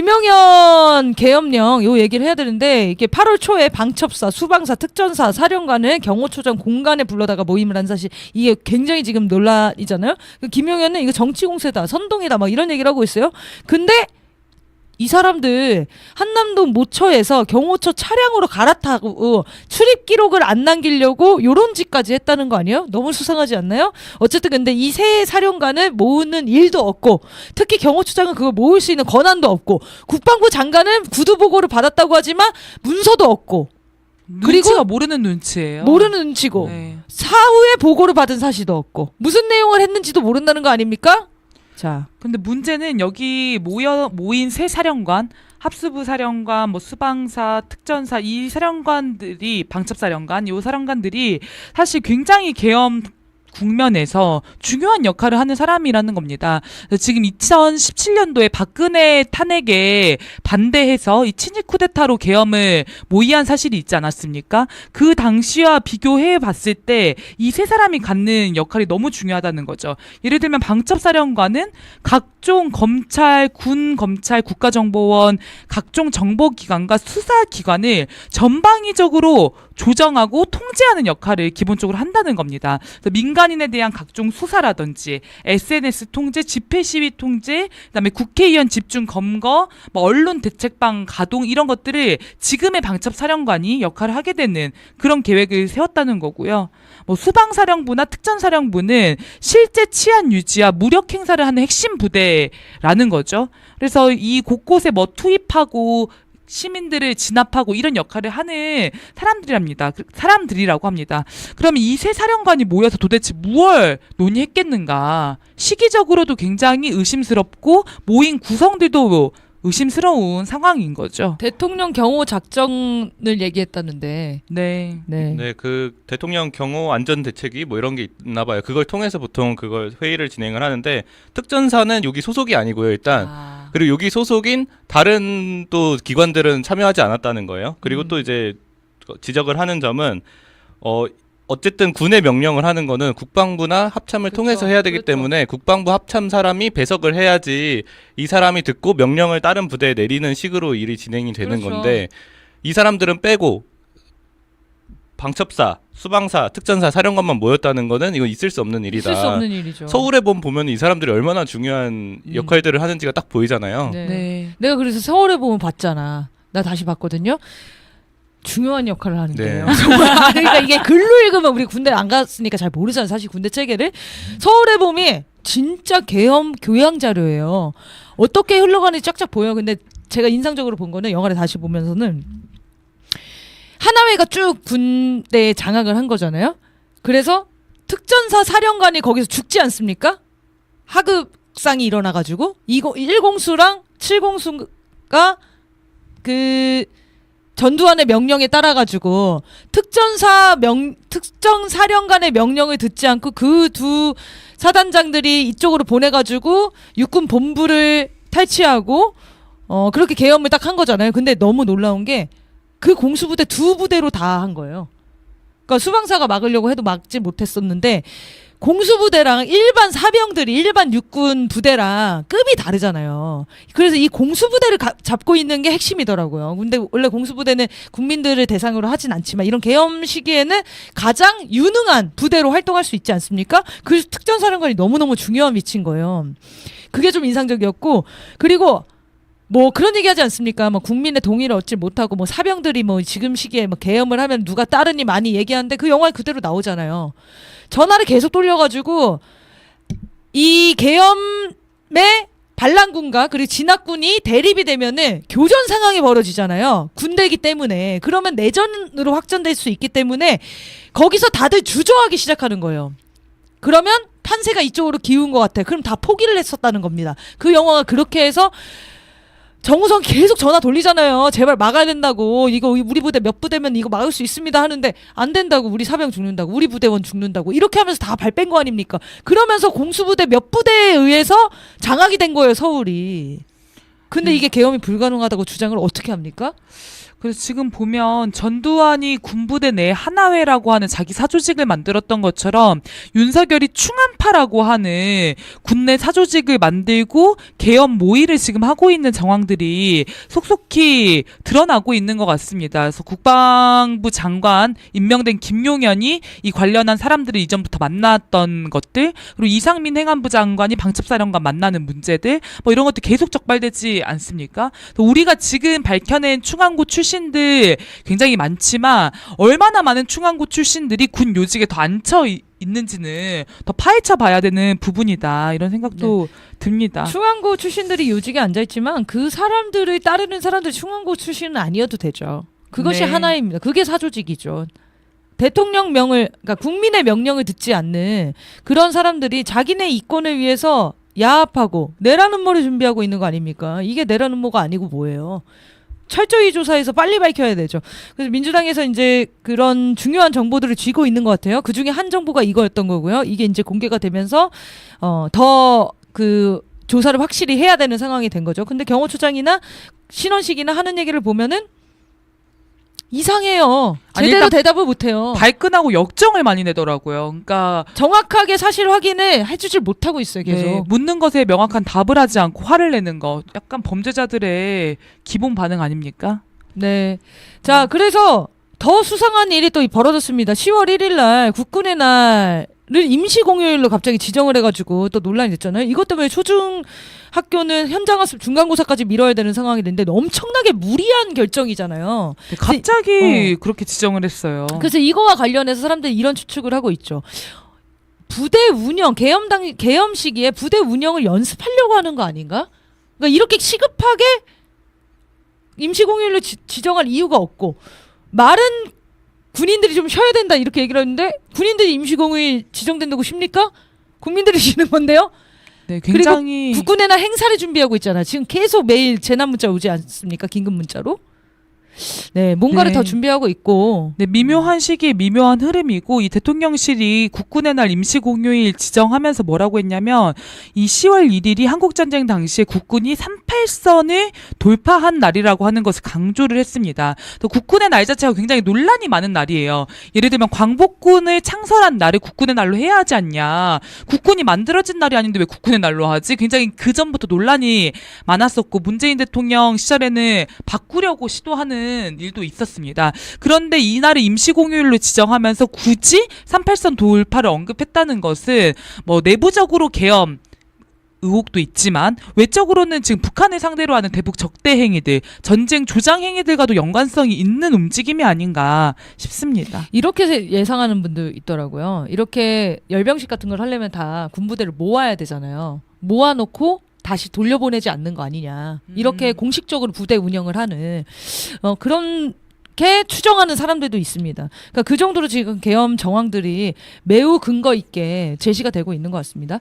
김용현 계엄령 요 얘기를 해야 되는데 이게 8월 초에 방첩사, 수방사, 특전사, 사령관을 경호처장 공간에 불러다가 모임을 한 사실 이게 굉장히 지금 논란이잖아요. 김용현은 이거 정치 공세다, 선동이다 막 이런 얘기를 하고 있어요. 근데 이 사람들 한남동 모처에서 경호처 차량으로 갈아타고 출입 기록을 안 남기려고 요런 짓까지 했다는 거 아니에요? 너무 수상하지 않나요? 어쨌든 근데 이 세 사령관을 모으는 일도 없고 특히 경호처장은 그걸 모을 수 있는 권한도 없고 국방부 장관은 구두 보고를 받았다고 하지만 문서도 없고 눈치가 모르는 눈치예요. 모르는 눈치고 네. 사후에 보고를 받은 사실도 없고 무슨 내용을 했는지도 모른다는 거 아닙니까? 자, 근데 문제는 여기 모인 세 사령관, 합수부 사령관, 뭐 수방사, 특전사 이 사령관들이 방첩사령관, 이 사령관들이 사실 굉장히 계엄 국면에서 중요한 역할을 하는 사람이라는 겁니다. 지금 2017년도에 박근혜 탄핵에 반대해서 이 친일 쿠데타로 계엄을 모의한 사실이 있지 않았습니까? 그 당시와 비교해 봤을 때 이 세 사람이 갖는 역할이 너무 중요하다는 거죠. 예를 들면 방첩사령관은 각종 검찰, 군 검찰, 국가정보원, 각종 정보기관과 수사기관을 전방위적으로 조정하고 통제하는 역할을 기본적으로 한다는 겁니다. 민간인에 대한 각종 수사라든지 SNS 통제, 집회 시위 통제, 그다음에 국회의원 집중 검거, 뭐 언론 대책방 가동 이런 것들을 지금의 방첩사령관이 역할을 하게 되는 그런 계획을 세웠다는 거고요. 뭐 수방사령부나 특전사령부는 실제 치안 유지와 무력 행사를 하는 핵심 부대라는 거죠. 그래서 이 곳곳에 뭐 투입하고 시민들을 진압하고 이런 역할을 하는 사람들이라고 합니다. 그럼 이 세 사령관이 모여서 도대체 무엇을 논의했겠는가? 시기적으로도 굉장히 의심스럽고 모인 구성들도 의심스러운 상황인 거죠. 대통령 경호 작전을 얘기했다는데. 네. 네, 그 대통령 경호 안전 대책이 뭐 이런 게 있나 봐요. 그걸 통해서 보통 그걸 회의를 진행을 하는데 특전사는 여기 소속이 아니고요, 일단. 그리고 여기 소속인 다른 또 기관들은 참여하지 않았다는 거예요. 그리고 또 이제 지적을 하는 점은 어쨌든 군의 명령을 하는 거는 국방부나 합참을 통해서 해야 되기 때문에 국방부 합참 사람이 배석을 해야지 이 사람이 듣고 명령을 다른 부대에 내리는 식으로 일이 진행이 되는 건데 이 사람들은 빼고 방첩사, 수방사, 특전사, 사령관만 모였다는 거는 이건 있을 수 없는 일이다. 있을 수 없는 일이죠. 서울에 보면 이 사람들이 얼마나 중요한 역할들을 하는지가 딱 보이잖아요. 네. 내가 그래서 서울에 보면 봤잖아. 나 다시 봤거든요. 중요한 역할을 하는데요. 네. 그러니까 이게 글로 읽으면 우리 군대 안 갔으니까 잘 모르잖아요. 사실 군대 체계를. 서울의 봄이 진짜 계엄 교양 자료예요. 어떻게 흘러가는지 쫙쫙 보여요. 근데 제가 인상적으로 본 거는 영화를 다시 보면서는 하나회가 쭉 군대에 장악을 한 거잖아요. 그래서 특전사 사령관이 거기서 죽지 않습니까? 하급상이 일어나가지고 1공수랑 7공수가 그 전두환의 명령에 따라가지고 특전사령관의 명령을 듣지 않고 그 두 사단장들이 이쪽으로 보내가지고 육군 본부를 탈취하고 그렇게 계엄을 딱 한 거잖아요. 근데 너무 놀라운 게 그 공수부대 두 부대로 다 한 거예요. 그러니까 수방사가 막으려고 해도 막지 못했었는데 공수부대랑 일반 사병들이 일반 육군 부대랑 급이 다르잖아요. 그래서 이 공수부대를 잡고 있는 게 핵심이더라고요. 근데 원래 공수부대는 국민들을 대상으로 하진 않지만 이런 계엄 시기에는 가장 유능한 부대로 활동할 수 있지 않습니까? 그 특전사령관이 너무너무 중요한 위치인 거예요. 그게 좀 인상적이었고 그리고 뭐 그런 얘기 하지 않습니까? 뭐 국민의 동의를 얻지 못하고 뭐 사병들이 뭐 지금 시기에 뭐 계엄을 하면 누가 따르니 많이 얘기하는데 그 영화에 그대로 나오잖아요. 전화를 계속 돌려가지고 이 계엄의 반란군과 그리고 진압군이 대립이 되면은 교전 상황이 벌어지잖아요. 군대이기 때문에. 그러면 내전으로 확전될 수 있기 때문에 거기서 다들 주저하기 시작하는 거예요. 그러면 판세가 이쪽으로 기운 것 같아. 그럼 다 포기를 했었다는 겁니다. 그 영화가 그렇게 해서 정우성 계속 전화 돌리잖아요. 제발 막아야 된다고. 이거 우리 부대 몇 부대면 이거 막을 수 있습니다 하는데 안 된다고. 우리 사병 죽는다고. 우리 부대원 죽는다고. 이렇게 하면서 다 발 뺀 거 아닙니까? 그러면서 공수부대 몇 부대에 의해서 장악이 된 거예요. 서울이. 근데 이게 계엄이 불가능하다고 주장을 어떻게 합니까? 그래서 지금 보면 전두환이 군부대 내 하나회라고 하는 자기 사조직을 만들었던 것처럼 윤석열이 충안파라고 하는 군내 사조직을 만들고 계엄 모의를 지금 하고 있는 정황들이 속속히 드러나고 있는 것 같습니다. 그래서 국방부 장관 임명된 김용현이 이 관련한 사람들을 이전부터 만났던 것들, 그리고 이상민 행안부 장관이 방첩사령관 만나는 문제들, 뭐 이런 것도 계속 적발되지 않습니까? 우리가 지금 밝혀낸 충안고 출신들 굉장히 많지만 얼마나 많은 충안고 출신들이 군 요직에 더 앉혀 있는지는 더 파헤쳐 봐야 되는 부분이다, 이런 생각도 듭니다. 충안고 출신들이 요직에 앉아있지만 그 사람들을 따르는 사람들이 충안고 출신은 아니어도 되죠. 그것이 네. 하나입니다. 그게 사조직이죠. 대통령명을, 그러니까 국민의 명령을 듣지 않는 그런 사람들이 자기네 이권을 위해서 야합하고 내란 음모를 준비하고 있는 거 아닙니까? 이게 내란 음모가 아니고 뭐예요? 철저히 조사해서 빨리 밝혀야 되죠. 그래서 민주당에서 이제 그런 중요한 정보들을 쥐고 있는 것 같아요. 그 중에 한 정보가 이거였던 거고요. 이게 이제 공개가 되면서 더 그 조사를 확실히 해야 되는 상황이 된 거죠. 근데 경호처장이나 신원식이나 하는 얘기를 보면은 이상해요. 아니, 제대로 일단 대답을 못해요. 발끈하고 역정을 많이 내더라고요. 그러니까 정확하게 사실 확인을 해주질 못하고 있어요. 계속. 네, 묻는 것에 명확한 답을 하지 않고 화를 내는 거, 약간 범죄자들의 기본 반응 아닙니까? 네. 자, 그래서 더 수상한 일이 또 벌어졌습니다. 10월 1일 날 국군의 날을 임시 공휴일로 갑자기 지정을 해가지고 또 논란이 됐잖아요. 이것 때문에 초중학교는 현장학습 중간고사까지 미뤄야 되는 상황이 됐는데 엄청나게 무리한 결정이잖아요. 네, 갑자기 그렇게 지정을 했어요. 그래서 이거와 관련해서 사람들이 이런 추측을 하고 있죠. 부대 운영, 계엄 시기에 부대 운영을 연습하려고 하는 거 아닌가? 그러니까 이렇게 시급하게 임시공휴일로 지정할 이유가 없고, 말은 군인들이 좀 쉬어야 된다 이렇게 얘기를 했는데 군인들이 임시공휴일 지정된다고 쉽니까? 국민들이 쉬는 건데요. 네, 굉장히 그리고 국군의 날 행사를 준비하고 있잖아. 지금 계속 매일 재난 문자 오지 않습니까? 긴급 문자로. 네, 뭔가를 네. 더 준비하고 있고. 네, 미묘한 시기에 미묘한 흐름이고, 이 대통령실이 국군의 날 임시공휴일 지정하면서 뭐라고 했냐면, 이 10월 1일이 한국전쟁 당시에 국군이 38선을 돌파한 날이라고 하는 것을 강조를 했습니다. 또 국군의 날 자체가 굉장히 논란이 많은 날이에요. 예를 들면 광복군을 창설한 날을 국군의 날로 해야 하지 않냐, 국군이 만들어진 날이 아닌데 왜 국군의 날로 하지? 굉장히 그 전부터 논란이 많았었고, 문재인 대통령 시절에는 바꾸려고 시도하는 일도 있었습니다. 그런데 이날을 임시공휴일로 지정하면서 굳이 38선 돌파를 언급했다는 것은 뭐 내부적으로 계엄 의혹도 있지만 외적으로는 지금 북한을 상대로 하는 대북 적대 행위들, 전쟁 조장 행위들과도 연관성이 있는 움직임이 아닌가 싶습니다. 이렇게 예상하는 분도 있더라고요. 이렇게 열병식 같은 걸 하려면 다 군부대를 모아야 되잖아요. 모아놓고 다시 돌려보내지 않는 거 아니냐. 이렇게 공식적으로 부대 운영을 하는 그렇게 추정하는 사람들도 있습니다. 그러니까 그 정도로 지금 계엄 정황들이 매우 근거 있게 제시가 되고 있는 것 같습니다.